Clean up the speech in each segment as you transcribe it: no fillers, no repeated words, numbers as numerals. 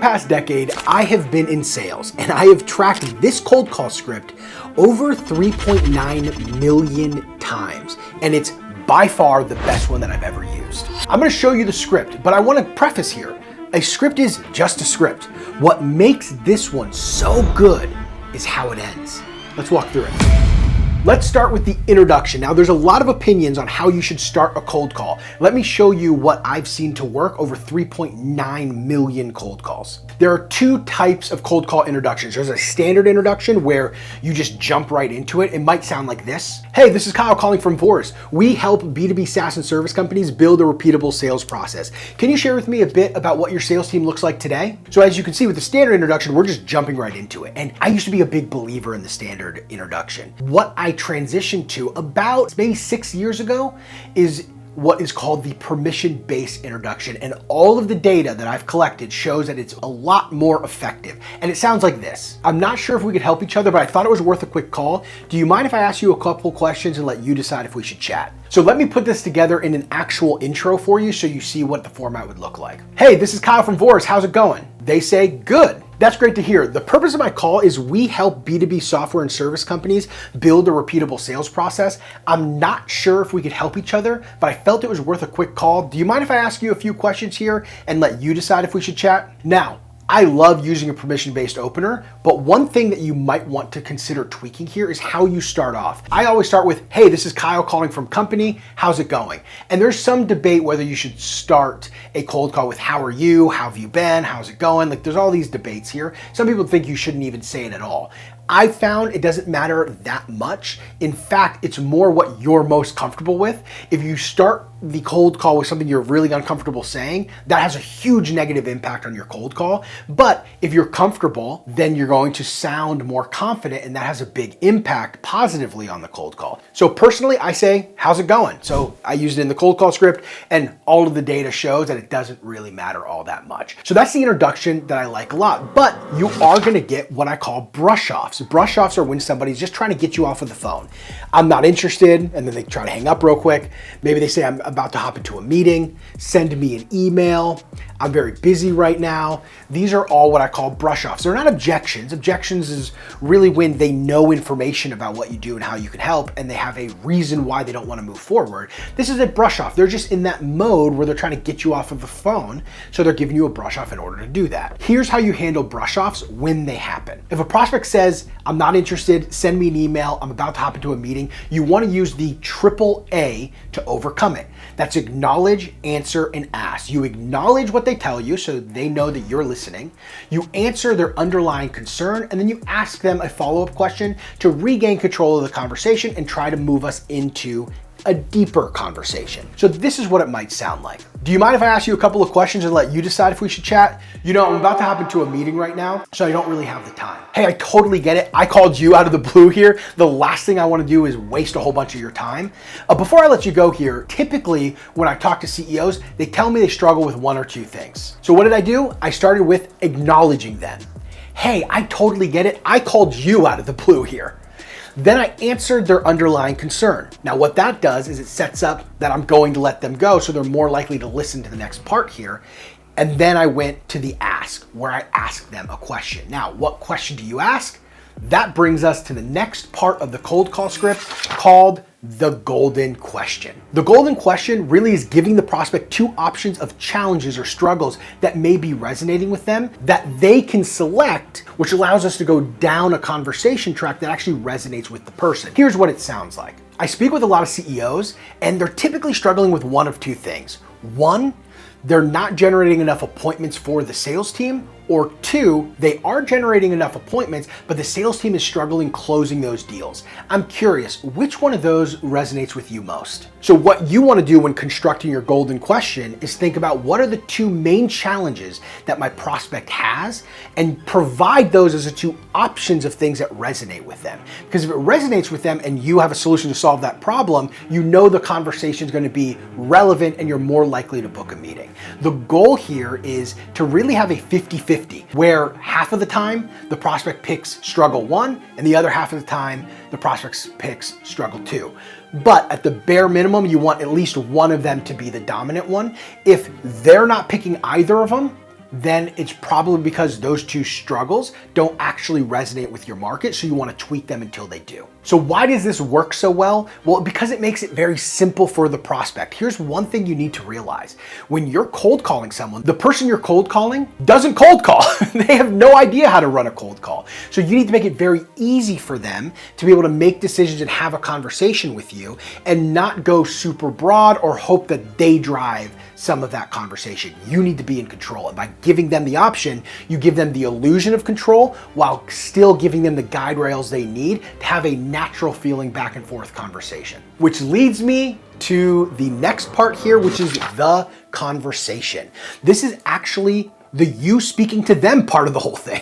past decade, I have been in sales and I have tracked this cold call script over 3.9 million times. And it's by far the best one that I've ever used. I'm gonna show you the script, but I wanna preface here. A script is just a script. What makes this one so good is how it ends. Let's walk through it. Let's start with the introduction. Now, there's a lot of opinions on how you should start a cold call. Let me show you what I've seen to work over 3.9 million cold calls. There are two types of cold call introductions. There's a standard introduction where you just jump right into it. It might sound like this. Hey, this is Kyle calling from Force. We help B2B SaaS and service companies build a repeatable sales process. Can you share with me a bit about what your sales team looks like today? So as you can see with the standard introduction, we're just jumping right into it. And I used to be a big believer in the standard introduction. What I transitioned to about maybe 6 years ago is what is called the permission-based introduction. And all of the data that I've collected shows that it's a lot more effective. And it sounds like this. I'm not sure if we could help each other, but I thought it was worth a quick call. Do you mind if I ask you a couple questions and let you decide if we should chat? So let me put this together in an actual intro for you so you see what the format would look like. Hey, this is Kyle from Force. How's it going? They say, good. That's great to hear. The purpose of my call is we help B2B software and service companies build a repeatable sales process. I'm not sure if we could help each other, but I felt it was worth a quick call. Do you mind if I ask you a few questions here and let you decide if we should chat? Now, I love using a permission-based opener, but one thing that you might want to consider tweaking here is how you start off. I always start with, hey, this is Kyle calling from company, how's it going? And there's some debate whether you should start a cold call with how are you, how have you been, how's it going? Like there's all these debates here. Some people think you shouldn't even say it at all. I found it doesn't matter that much. In fact, it's more what you're most comfortable with. If you start the cold call with something you're really uncomfortable saying, that has a huge negative impact on your cold call. But if you're comfortable, then you're going to sound more confident and that has a big impact positively on the cold call. So personally, I say, how's it going? So I used it in the cold call script and all of the data shows that it doesn't really matter all that much. So that's the introduction that I like a lot, but you are gonna get what I call brush offs. Brush offs are when somebody's just trying to get you off of the phone. I'm not interested, and then they try to hang up real quick. Maybe they say, I'm about to hop into a meeting, send me an email, I'm very busy right now. These are all what I call brush offs. They're not objections. Objections is really when they know information about what you do and how you can help, and they have a reason why they don't want to move forward. This is a brush off. They're just in that mode where they're trying to get you off of the phone, so they're giving you a brush off in order to do that. Here's how you handle brush offs when they happen. If a prospect says, I'm not interested, send me an email, I'm about to hop into a meeting, you want to use the AAA to overcome it. That's acknowledge, answer, and ask. You acknowledge what they tell you so they know that you're listening. You answer their underlying concern, and then you ask them a follow-up question to regain control of the conversation and try to move us into a deeper conversation. So this is what it might sound like. Do you mind if I ask you a couple of questions and let you decide if we should chat? You know, I'm about to hop into a meeting right now, so I don't really have the time. Hey, I totally get it. I called you out of the blue here. The last thing I want to do is waste a whole bunch of your time. Before I let you go here, typically when I talk to CEOs, they tell me they struggle with one or two things. So what did I do? I started with acknowledging them. Hey, I totally get it. I called you out of the blue here. Then I answered their underlying concern. Now what that does is it sets up that I'm going to let them go, so they're more likely to listen to the next part here. And then I went to the ask, where I asked them a question. Now, what question do you ask? That brings us to the next part of the cold call script called the golden question. The golden question really is giving the prospect two options of challenges or struggles that may be resonating with them that they can select, which allows us to go down a conversation track that actually resonates with the person. Here's what it sounds like. I speak with a lot of CEOs and they're typically struggling with one of two things. One, they're not generating enough appointments for the sales team, or two, they are generating enough appointments, but the sales team is struggling closing those deals. I'm curious, which one of those resonates with you most? So what you want to do when constructing your golden question is think about what are the two main challenges that my prospect has and provide those as the two options of things that resonate with them. Because if it resonates with them and you have a solution to solve that problem, you know the conversation is going to be relevant and you're more likely to book a meeting. The goal here is to really have a 50-50, where half of the time the prospect picks struggle one and the other half of the time the prospect picks struggle two. But at the bare minimum, you want at least one of them to be the dominant one. If they're not picking either of them, then it's probably because those two struggles don't actually resonate with your market, so you want to tweak them until they do. So why does this work so well? Well, because it makes it very simple for the prospect. Here's one thing you need to realize. When you're cold calling someone, the person you're cold calling doesn't cold call. They have no idea how to run a cold call. So you need to make it very easy for them to be able to make decisions and have a conversation with you and not go super broad or hope that they drive some of that conversation. You need to be in control. And by giving them the option, you give them the illusion of control while still giving them the guide rails they need to have a natural feeling back and forth conversation. Which leads me to the next part here, which is the conversation. This is actually the you speaking to them part of the whole thing.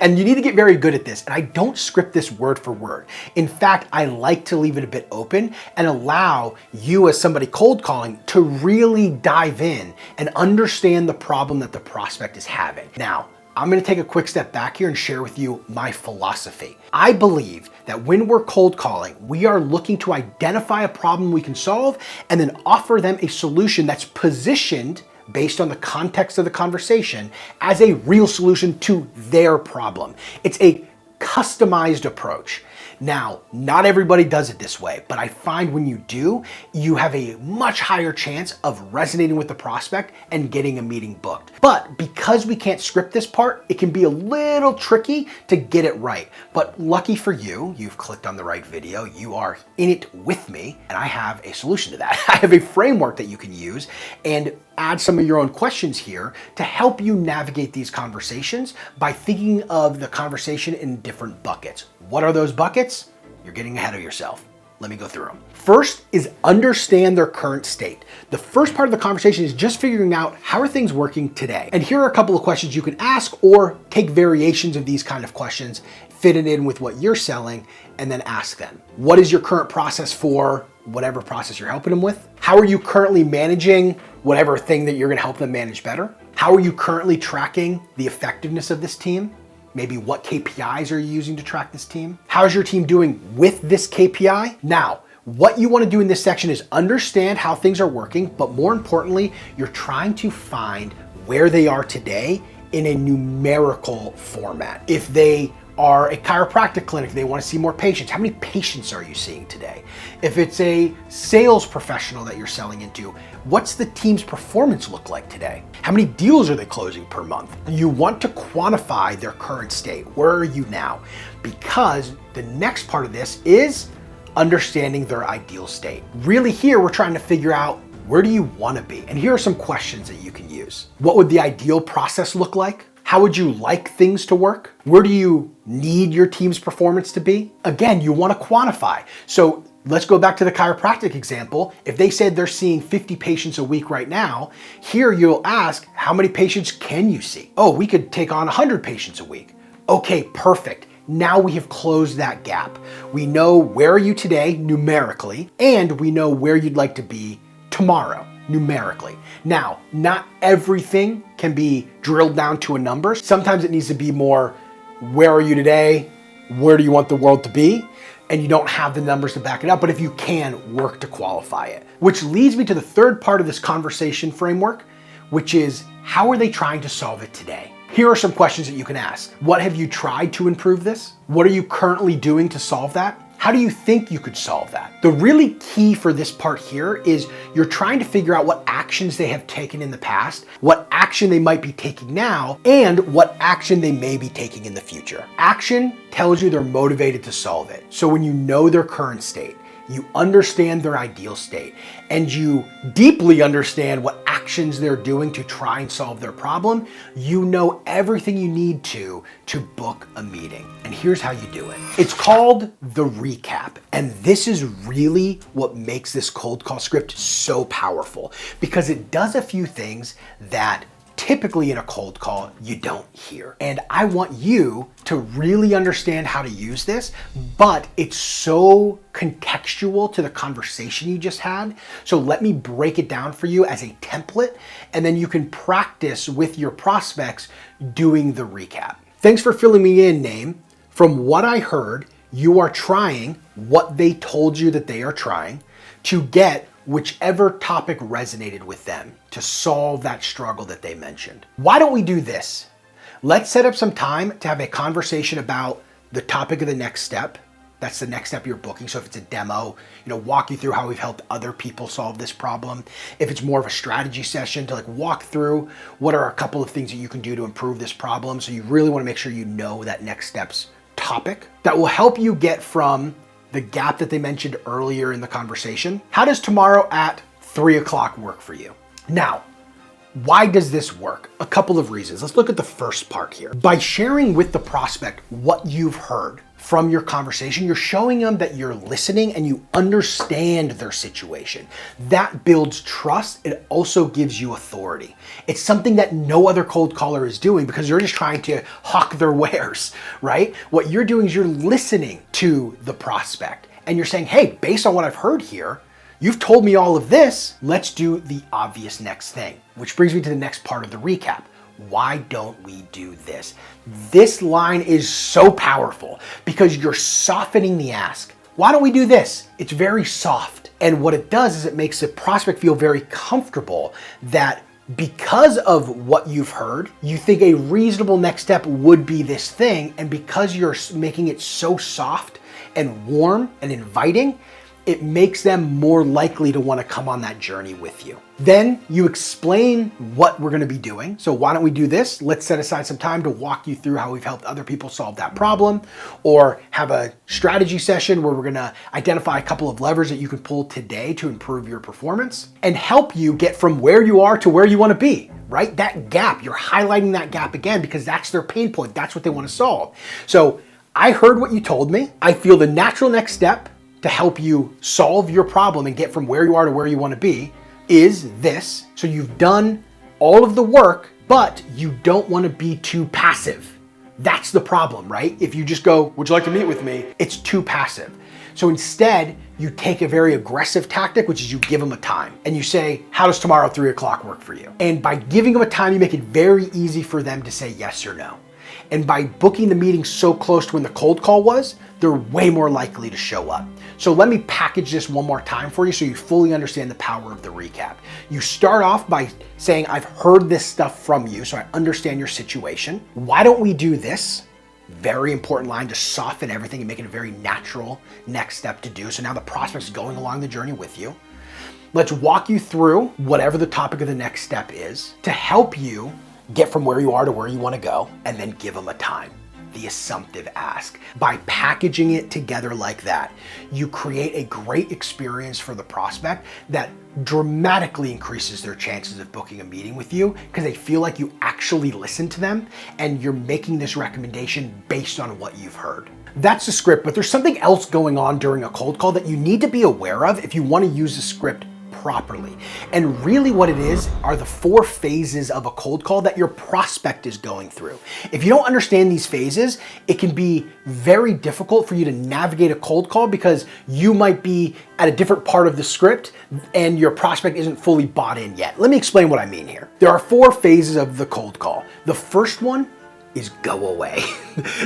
And you need to get very good at this. And I don't script this word for word. In fact, I like to leave it a bit open and allow you as somebody cold calling to really dive in and understand the problem that the prospect is having. Now, I'm gonna take a quick step back here and share with you my philosophy. I believe that when we're cold calling, we are looking to identify a problem we can solve and then offer them a solution that's positioned based on the context of the conversation as a real solution to their problem. It's a customized approach. Now, not everybody does it this way, but I find when you do, you have a much higher chance of resonating with the prospect and getting a meeting booked. But because we can't script this part, it can be a little tricky to get it right. But lucky for you, you've clicked on the right video, you are in it with me, and I have a solution to that. I have a framework that you can use and add some of your own questions here to help you navigate these conversations by thinking of the conversation in different buckets. What are those buckets? You're getting ahead of yourself. Let me go through them. First is understand their current state. The first part of the conversation is just figuring out how are things working today. And here are a couple of questions you can ask or take variations of these kind of questions, fit it in with what you're selling, and then ask them. What is your current process for whatever process you're helping them with? How are you currently managing whatever thing that you're gonna help them manage better? How are you currently tracking the effectiveness of this team? Maybe what KPIs are you using to track this team? How's your team doing with this KPI? Now, what you want to do in this section is understand how things are working, but more importantly, you're trying to find where they are today in a numerical format. If they are a chiropractic clinic, they want to see more patients. How many patients are you seeing today? If it's a sales professional that you're selling into, what's the team's performance look like today? How many deals are they closing per month? You want to quantify their current state. Where are you now? Because the next part of this is understanding their ideal state. Really here, we're trying to figure out where do you want to be? And here are some questions that you can use. What would the ideal process look like? How would you like things to work? Where do you need your team's performance to be? Again, you want to quantify. So let's go back to the chiropractic example. If they said they're seeing 50 patients a week right now, here you'll ask, how many patients can you see? Oh, we could take on 100 patients a week. Okay, perfect. Now we have closed that gap. We know where are you today numerically, and we know where you'd like to be tomorrow numerically. Now, not everything can be drilled down to a number. Sometimes it needs to be more, where are you today? Where do you want the world to be? And you don't have the numbers to back it up, but if you can, work to qualify it. Which leads me to the third part of this conversation framework, which is how are they trying to solve it today? Here are some questions that you can ask. What have you tried to improve this? What are you currently doing to solve that? How do you think you could solve that? The really key for this part here is you're trying to figure out what actions they have taken in the past, what action they might be taking now, and what action they may be taking in the future. Action tells you they're motivated to solve it. So when you know their current state, you understand their ideal state, and you deeply understand what actions they're doing to try and solve their problem, you know everything you need to book a meeting. And here's how you do it. It's called the recap. And this is really what makes this cold call script so powerful, because it does a few things that typically in a cold call you don't hear. And I want you to really understand how to use this, but it's so contextual to the conversation you just had. So let me break it down for you as a template, and then you can practice with your prospects doing the recap. Thanks for filling me in, Name. From what I heard, you are trying what they told you that they are trying to get whichever topic resonated with them to solve that struggle that they mentioned. Why don't we do this? Let's set up some time to have a conversation about the topic of the next step. That's the next step you're booking. So if it's a demo, walk you through how we've helped other people solve this problem. If it's more of a strategy session to walk through what are a couple of things that you can do to improve this problem. So you really want to make sure you know that next steps topic that will help you get from the gap that they mentioned earlier in the conversation. How does tomorrow at 3 o'clock work for you? Now, why does this work? A couple of reasons. Let's look at the first part here. By sharing with the prospect what you've heard from your conversation, you're showing them that you're listening and you understand their situation. That builds trust. It also gives you authority. It's something that no other cold caller is doing because you're just trying to hawk their wares, right? What you're doing is you're listening to the prospect and you're saying, hey, based on what I've heard here, you've told me all of this. Let's do the obvious next thing, which brings me to the next part of the recap. Why don't we do this? This line is so powerful because you're softening the ask. Why don't we do this? It's very soft. And what it does is it makes the prospect feel very comfortable that because of what you've heard, you think a reasonable next step would be this thing. And because you're making it so soft and warm and inviting, it makes them more likely to want to come on that journey with you. Then you explain what we're going to be doing. So why don't we do this? Let's set aside some time to walk you through how we've helped other people solve that problem, or have a strategy session where we're going to identify a couple of levers that you can pull today to improve your performance and help you get from where you are to where you want to be, right? That gap, you're highlighting that gap again because that's their pain point. That's what they want to solve. So I heard what you told me. I feel the natural next step to help you solve your problem and get from where you are to where you want to be is this. So you've done all of the work, but you don't want to be too passive. That's the problem, right? If you just go, would you like to meet with me? It's too passive. So instead, you take a very aggressive tactic, which is you give them a time and you say, how does tomorrow 3 o'clock work for you? And by giving them a time, you make it very easy for them to say yes or no. And by booking the meeting so close to when the cold call was, they're way more likely to show up. So let me package this one more time for you so you fully understand the power of the recap. You start off by saying, I've heard this stuff from you, so I understand your situation. Why don't we do this? Very important line to soften everything and make it a very natural next step to do. So now the prospect's going along the journey with you. Let's walk you through whatever the topic of the next step is to help you get from where you are to where you want to go, and then give them a time. The assumptive ask. By packaging it together like that, you create a great experience for the prospect that dramatically increases their chances of booking a meeting with you because they feel like you actually listen to them and you're making this recommendation based on what you've heard. That's the script, but there's something else going on during a cold call that you need to be aware of if you want to use the script properly. And really what it is are the 4 phases of a cold call that your prospect is going through. If you don't understand these phases, it can be very difficult for you to navigate a cold call because you might be at a different part of the script and your prospect isn't fully bought in yet. Let me explain what I mean here. There are 4 phases of the cold call. The first one is go away.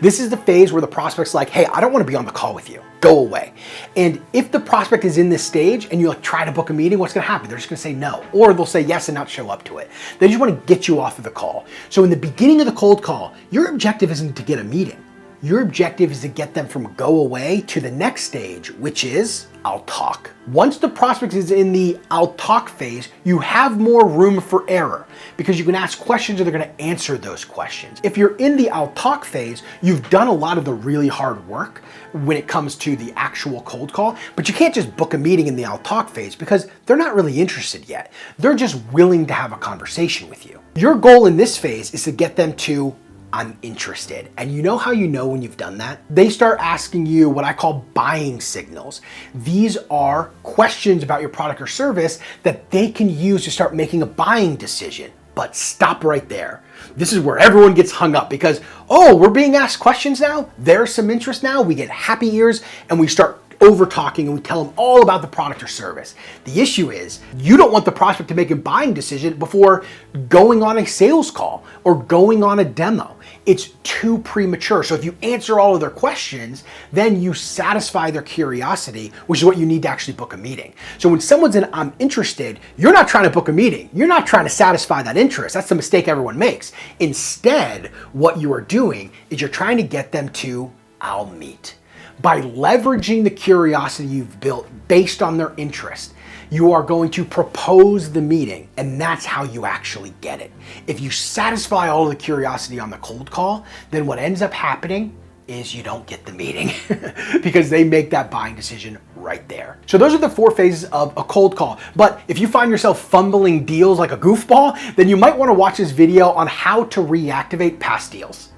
This is the phase where the prospect's like, hey, I don't want to be on the call with you. Go away. And if the prospect is in this stage and you try to book a meeting, what's going to happen? They're just going to say no, or they'll say yes and not show up to it. They just want to get you off of the call. So in the beginning of the cold call, your objective isn't to get a meeting. Your objective is to get them from go away to the next stage, which is I'll talk. Once the prospect is in the I'll talk phase, you have more room for error because you can ask questions and they're going to answer those questions. If you're in the I'll talk phase, you've done a lot of the really hard work when it comes to the actual cold call, but you can't just book a meeting in the I'll talk phase because they're not really interested yet. They're just willing to have a conversation with you. Your goal in this phase is to get them to I'm interested. And you know how you know when you've done that? They start asking you what I call buying signals. These are questions about your product or service that they can use to start making a buying decision. But stop right there. This is where everyone gets hung up because, oh, we're being asked questions now. There's some interest now. We get happy ears and we start over talking and we tell them all about the product or service. The issue is you don't want the prospect to make a buying decision before going on a sales call or going on a demo. It's too premature. So if you answer all of their questions, then you satisfy their curiosity, which is what you need to actually book a meeting. So when someone's in, I'm interested, you're not trying to book a meeting. You're not trying to satisfy that interest. That's the mistake everyone makes. Instead, what you are doing is you're trying to get them to, I'll meet. By leveraging the curiosity you've built based on their interest, you are going to propose the meeting, and that's how you actually get it. If you satisfy all of the curiosity on the cold call, then what ends up happening is you don't get the meeting because they make that buying decision right there. So those are the 4 phases of a cold call. But if you find yourself fumbling deals like a goofball, then you might want to watch this video on how to reactivate past deals.